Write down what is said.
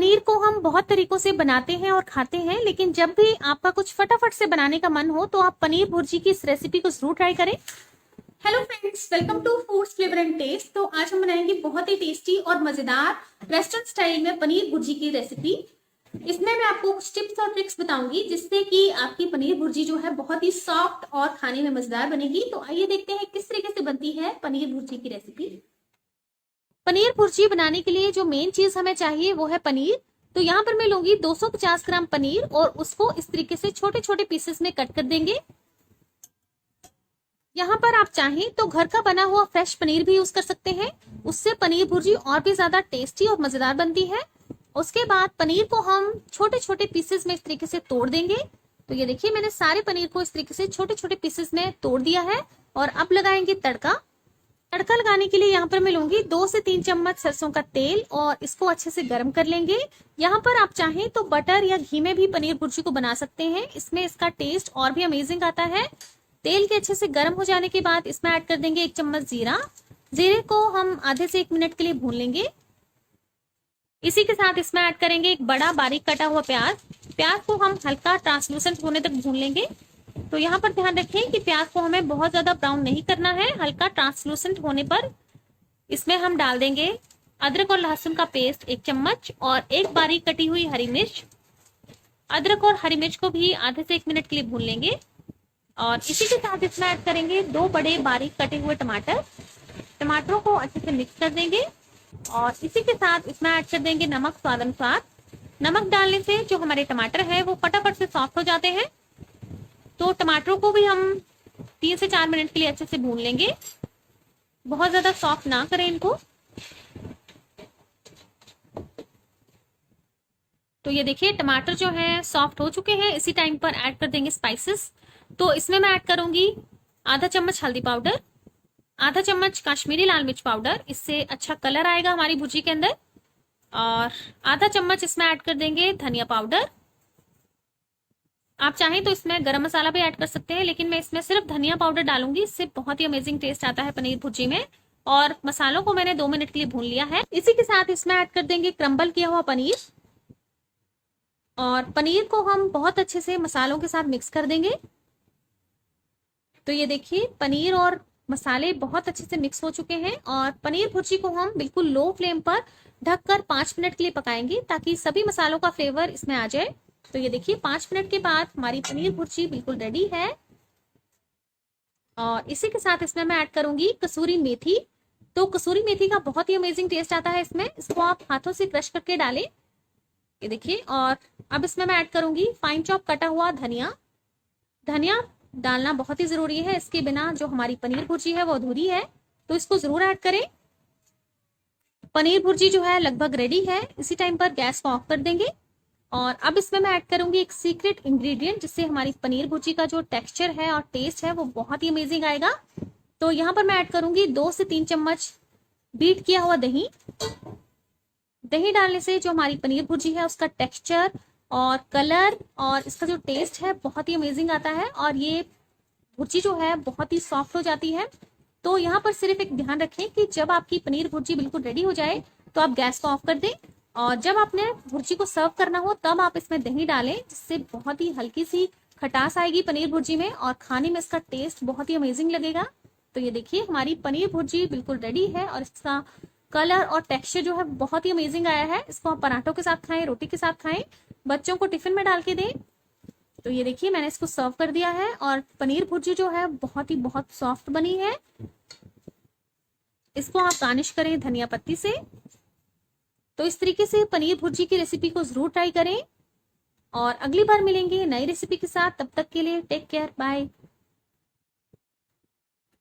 पनीर को हम बहुत तरीकों से बनाते हैं और खाते हैं, लेकिन जब भी आपका कुछ फटाफट से बनाने का मन हो तो आप पनीर भुर्जी की इस रेसिपी को जरूर ट्राई करें। Hello friends, welcome to foods flavour and taste. तो आज हम बनाएंगे बहुत ही टेस्टी और मजेदार रेस्टोरेंट स्टाइल में पनीर भुर्जी की रेसिपी। इसमें मैं आपको कुछ टिप्स और ट्रिक्स बताऊंगी जिससे कि आपकी पनीर भुर्जी जो है बहुत ही सॉफ्ट और खाने में मजेदार बनेगी। तो आइए देखते हैं किस तरीके से बनती है पनीर भुर्जी की रेसिपी। पनीर भुर्जी बनाने के लिए जो मेन चीज हमें चाहिए वो है पनीर। तो यहाँ पर मैं लूंगी 250 ग्राम पनीर और उसको इस तरीके से छोटे छोटे पीसेस में कट कर देंगे। यहाँ पर आप चाहें तो घर का बना हुआ फ्रेश पनीर भी यूज कर सकते हैं, उससे पनीर भुर्जी और भी ज्यादा टेस्टी और मजेदार बनती है। उसके बाद पनीर को हम छोटे छोटे पीसेस में इस तरीके से तोड़ देंगे। तो ये देखिए मैंने सारे पनीर को इस तरीके से छोटे छोटे पीसेस में तोड़ दिया है। और अब लगाएंगे तड़का। तड़का लगाने के लिए यहाँ पर मैं लूंगी 2 से 3 चम्मच सरसों का तेल और इसको अच्छे से गर्म कर लेंगे। यहाँ पर आप चाहें तो बटर या घी में भी पनीर भुर्जी को बना सकते हैं, इसमें इसका टेस्ट और भी अमेजिंग आता है। तेल के अच्छे से गर्म हो जाने के बाद इसमें ऐड कर देंगे 1 चम्मच जीरा। जीरे को हम आधे से 1 मिनट के लिए भून लेंगे। इसी के साथ इसमें ऐड करेंगे एक बड़ा बारीक कटा हुआ प्याज। प्याज को हम हल्का ट्रांसलूसेंट होने तक भून लेंगे। तो यहाँ पर ध्यान रखें कि प्याज को हमें बहुत ज्यादा ब्राउन नहीं करना है, हल्का ट्रांसलूसेंट होने पर इसमें हम डाल देंगे अदरक और लहसुन का पेस्ट 1 चम्मच और एक बारीक कटी हुई हरी मिर्च। अदरक और हरी मिर्च को भी आधे से 1 मिनट के लिए भून लेंगे। और इसी के साथ इसमें ऐड करेंगे 2 बड़े बारीक कटे हुए टमाटर। टमाटरों को अच्छे से मिक्स कर देंगे और इसी के साथ इसमें ऐड कर देंगे नमक स्वाद अनुसार। नमक डालने से जो हमारे टमाटर है वो फटाफट से सॉफ्ट हो जाते हैं। तो टमाटरों को भी हम 3 से 4 मिनट के लिए अच्छे से भून लेंगे, बहुत ज्यादा सॉफ्ट ना करें इनको। तो ये देखिए टमाटर जो है सॉफ्ट हो चुके हैं। इसी टाइम पर ऐड कर देंगे स्पाइसेस। तो इसमें मैं ऐड करूंगी आधा चम्मच हल्दी पाउडर, आधा चम्मच काश्मीरी लाल मिर्च पाउडर, इससे अच्छा कलर आएगा हमारी भुर्जी के अंदर। और आधा चम्मच इसमें ऐड कर देंगे धनिया पाउडर। आप चाहें तो इसमें गरम मसाला भी ऐड कर सकते हैं, लेकिन मैं इसमें सिर्फ धनिया पाउडर डालूंगी, इससे बहुत ही अमेजिंग टेस्ट आता है पनीर भुर्जी में। और मसालों को मैंने 2 मिनट के लिए भून लिया है। इसी के साथ इसमें ऐड कर देंगे क्रम्बल किया हुआ पनीर और पनीर को हम बहुत अच्छे से मसालों के साथ मिक्स कर देंगे। तो ये देखिए पनीर और मसाले बहुत अच्छे से मिक्स हो चुके हैं और पनीर भुर्जी को हम बिल्कुल लो फ्लेम पर ढककर 5 मिनट के लिए पकाएंगे ताकि सभी मसालों का फ्लेवर इसमें आ जाए। तो ये देखिए 5 मिनट के बाद हमारी पनीर भुर्जी बिल्कुल रेडी है। और इसी के साथ इसमें मैं ऐड करूंगी कसूरी मेथी। तो कसूरी मेथी का बहुत ही अमेजिंग टेस्ट आता है इसमें, इसको आप हाथों से क्रश करके डालें। ये देखिए। और अब इसमें मैं ऐड करूंगी फाइन चॉप कटा हुआ धनिया। धनिया डालना बहुत ही जरूरी है, इसके बिना जो हमारी पनीर भुर्जी है वो अधूरी है, तो इसको जरूर ऐड करें। पनीर भुर्जी जो है लगभग रेडी है। इसी टाइम पर गैस को ऑफ कर देंगे। और अब इसमें मैं ऐड करूंगी एक सीक्रेट इंग्रेडिएंट जिससे हमारी पनीर भुर्जी का जो टेक्सचर है और टेस्ट है वो बहुत ही अमेजिंग आएगा। तो यहाँ पर मैं ऐड करूंगी 2 से 3 चम्मच बीट किया हुआ दही। दही डालने से जो हमारी पनीर भुर्जी है उसका टेक्सचर और कलर और इसका जो टेस्ट है बहुत ही अमेजिंग आता है और ये भुर्जी जो है बहुत ही सॉफ्ट हो जाती है। तो यहाँ पर सिर्फ एक ध्यान रखें कि जब आपकी पनीर भुर्जी बिल्कुल रेडी हो जाए तो आप गैस को ऑफ कर दें और जब आपने भुर्जी को सर्व करना हो तब आप इसमें दही डालें, जिससे बहुत ही हल्की सी खटास आएगी पनीर भुर्जी में और खाने में इसका टेस्ट बहुत ही अमेजिंग लगेगा। तो ये देखिए हमारी पनीर भुर्जी बिल्कुल रेडी है और इसका कलर और टेक्सचर जो है बहुत ही अमेजिंग आया है। इसको आप पराठों के साथ खाएं, रोटी के साथ खाएं, बच्चों को टिफिन में डाल के दें। तो ये देखिए मैंने इसको सर्व कर दिया है और पनीर भुर्जी जो है बहुत सॉफ्ट बनी है। इसको आप गार्निश करें धनिया पत्ती से। तो इस तरीके से पनीर भुर्जी की रेसिपी को जरूर ट्राई करें और अगली बार मिलेंगे नई रेसिपी के साथ। तब तक के लिए टेक केयर, बाय।